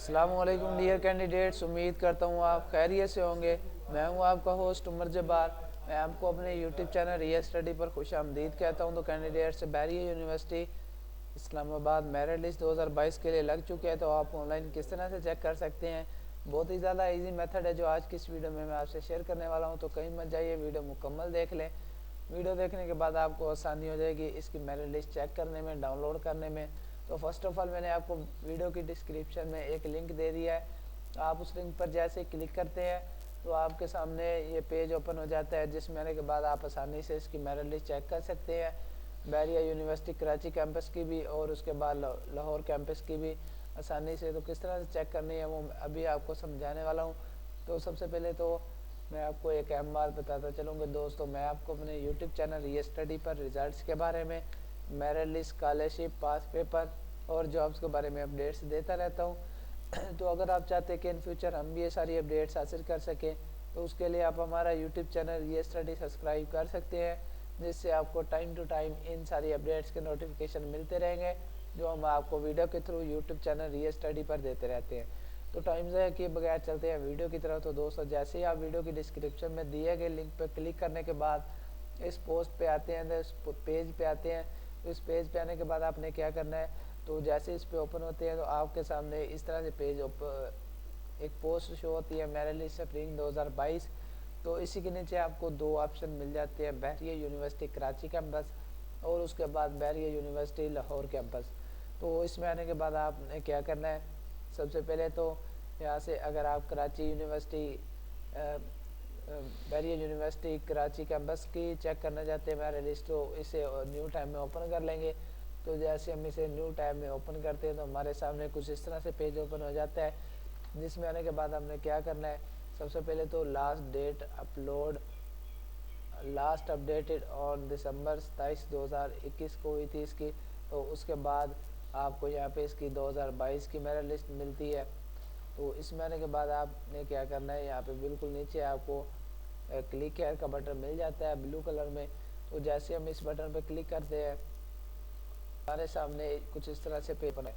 अस्सलामुअलैकुम dear candidates, उम्मीद करता हूँ आप खैरियत से होंगे। मैं हूँ आपका होस्ट उमर जब्बार। मैं आपको अपने यूट्यूब चैनल रियल स्टडी पर खुशामदीद कहता हूँ। तो candidates Bahria university Islamabad merit list 2022 के लिए लग चुके हैं। तो आप ऑनलाइन किस तरह से चेक कर सकते हैं, बहुत ही ज़्यादा इजी मेथड है जो आज की इस वीडियो में मैं आपसे शेयर करने वाला हूँ। तो कहीं मत जाइए, वीडियो मुकम्मल देख लें। वीडियो देखने के बाद आपको आसानी हो जाएगी इसकी मेरिट लिस्ट चेक करने में, डाउनलोड करने में। तो फर्स्ट ऑफ ऑल मैंने आपको वीडियो की डिस्क्रिप्शन में एक लिंक दे दिया है। आप उस लिंक पर जैसे क्लिक करते हैं तो आपके सामने ये पेज ओपन हो जाता है, जिसमें आने के बाद आप आसानी से इसकी मेरिट लिस्ट चेक कर सकते हैं। बैरिया यूनिवर्सिटी कराची कैंपस की भी और उसके बाद लाहौर कैंपस की भी आसानी से। तो किस तरह से चेक करनी है वो अभी आपको समझाने वाला हूँ। तो सबसे पहले तो मैं आपको एक अहम बात बताता चलूँगा दोस्तों, मैं आपको अपने यूट्यूब चैनल रियल स्टडी पर रिजल्ट्स के बारे में, मेरिट लिस्ट, स्कॉलरशिप, पास पेपर और जॉब्स के बारे में अपडेट्स देता रहता हूँ। तो अगर आप चाहते हैं कि इन फ्यूचर हम भी ये सारी अपडेट्स हासिल कर सकें, तो उसके लिए आप हमारा YouTube channel real study subscribe कर सकते हैं, जिससे आपको टाइम टू टाइम इन सारी अपडेट्स के नोटिफिकेशन मिलते रहेंगे जो हम आपको वीडियो के through YouTube channel real study पर देते रहते हैं। तो टाइम ज़ाया किए बगैर चलते हैं वीडियो की तरफ। तो दोस्तों, जैसे ही आप वीडियो की डिस्क्रिप्शन में दिए गए लिंक पर क्लिक करने के बाद इस पोस्ट पे आते हैं, इस पेज पे आते हैं। तो इस पेज पे आने के बाद आपने क्या करना है, तो जैसे इस पे ओपन होते हैं तो आपके सामने इस तरह से पेज एक पोस्ट शो होती है, मेरिट लिस्ट स्प्रिंग 2022। तो इसी के नीचे आपको दो ऑप्शन मिल जाते हैं, बैरिया यूनिवर्सिटी कराची कैंपस और उसके बाद बैरिया यूनिवर्सिटी लाहौर कैंपस। तो इसमें आने के बाद आपने क्या करना है, सबसे पहले तो यहाँ से अगर आप Karachi university Bahria university Karachi campus की चेक करना चाहते हैं मेरिट लिस्ट, तो इसे न्यू टैब में ओपन कर लेंगे। तो जैसे हम इसे न्यू टैब में ओपन करते हैं तो हमारे सामने कुछ इस तरह से पेज ओपन हो जाता है, जिसमें आने के बाद हमने क्या करना है, सबसे पहले तो लास्ट अपडेटेड ऑन दिसंबर 27 2021 को हुई थी इसकी। तो उसके बाद आपको यहाँ पे इसकी 2022 की मेरिट लिस्ट मिलती है। तो इसमें आने के बाद आपने क्या करना है, यहाँ पे बिल्कुल नीचे आपको क्लिक हेयर का बटन मिल जाता है ब्लू कलर में। तो जैसे हम इस बटन पर क्लिक करते हैं हमारे सामने कुछ इस तरह से पेपर है।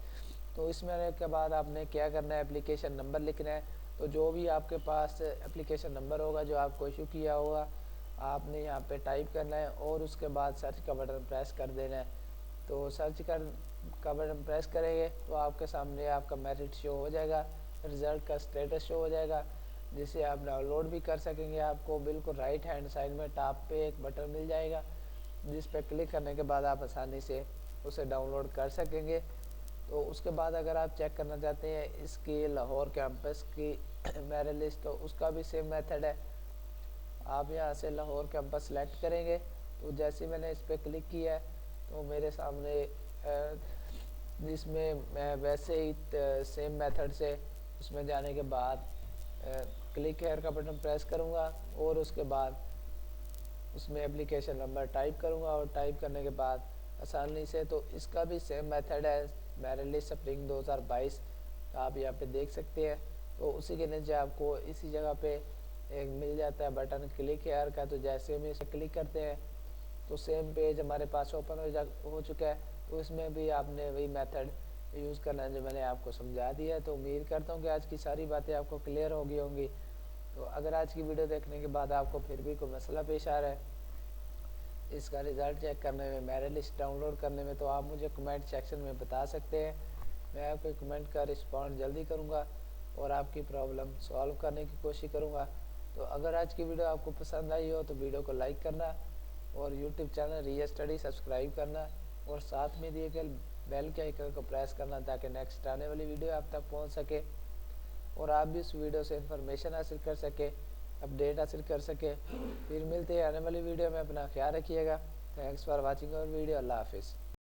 तो इसमें आने के बाद आपने क्या करना है, एप्लीकेशन नंबर लिखना है। तो जो भी आपके पास एप्लीकेशन नंबर होगा जो आपको इशू किया होगा, आपने यहाँ पे टाइप करना है और उसके बाद सर्च का बटन प्रेस कर देना है। तो सर्च का बटन प्रेस करेंगे तो आपके सामने आपका मेरिट शो हो जाएगा, रिज़ल्ट का स्टेटस शो हो जाएगा, जिसे आप डाउनलोड भी कर सकेंगे। आपको बिल्कुल राइट हैंड साइड में टॉप पे एक बटन मिल जाएगा, जिस पे क्लिक करने के बाद आप आसानी से उसे डाउनलोड कर सकेंगे। तो उसके बाद अगर आप चेक करना चाहते हैं इसकी लाहौर कैंपस की मेरिट लिस्ट, तो उसका भी सेम मेथड है। आप यहाँ से लाहौर कैंपस सेलेक्ट करेंगे। तो जैसे मैंने इस पर क्लिक किया है तो मेरे सामने जिसमें मैं वैसे ही सेम मेथड से उसमें जाने के बाद क्लिक हेयर का बटन प्रेस करूँगा और उसके बाद उसमें एप्लीकेशन नंबर टाइप करूँगा और टाइप करने के बाद आसानी से, तो इसका भी सेम मेथड है मेरिट लिस्ट स्प्रिंग 2022। तो आप यहाँ पे देख सकते हैं। तो उसी के नीचे आपको इसी जगह पे एक मिल जाता है बटन क्लिक हेयर का। तो जैसे हम इसे क्लिक करते हैं तो सेम पेज हमारे पास ओपन हो चुका है। तो इसमें भी आपने वही मेथड यूज़ करना है जो मैंने आपको समझा दिया है। तो उम्मीद करता हूँ कि आज की सारी बातें आपको क्लियर हो गई होंगी। तो अगर आज की वीडियो देखने के बाद आपको फिर भी कोई मसला पेश आ रहा है इसका रिज़ल्ट चेक करने में, मेरिट लिस्ट डाउनलोड करने में, तो आप मुझे कमेंट सेक्शन में बता सकते हैं। मैं आपके कमेंट का रिस्पॉन्ड जल्दी करूँगा और आपकी प्रॉब्लम सॉल्व करने की कोशिश करूँगा। तो अगर आज की वीडियो आपको पसंद आई हो तो वीडियो को लाइक करना और YouTube channel real study subscribe करना और साथ में दिए गए बेल के आइकन को प्रेस करना, ताकि नेक्स्ट आने वाली वीडियो आप तक पहुँच सके और आप भी उस वीडियो से इंफॉर्मेशन हासिल कर सके, अपडेट हासिल कर सके। फिर मिलते हैं आने वाली वीडियो में। अपना ख्याल रखिएगा। Thanks for watching our video. अल्लाह हाफिज़।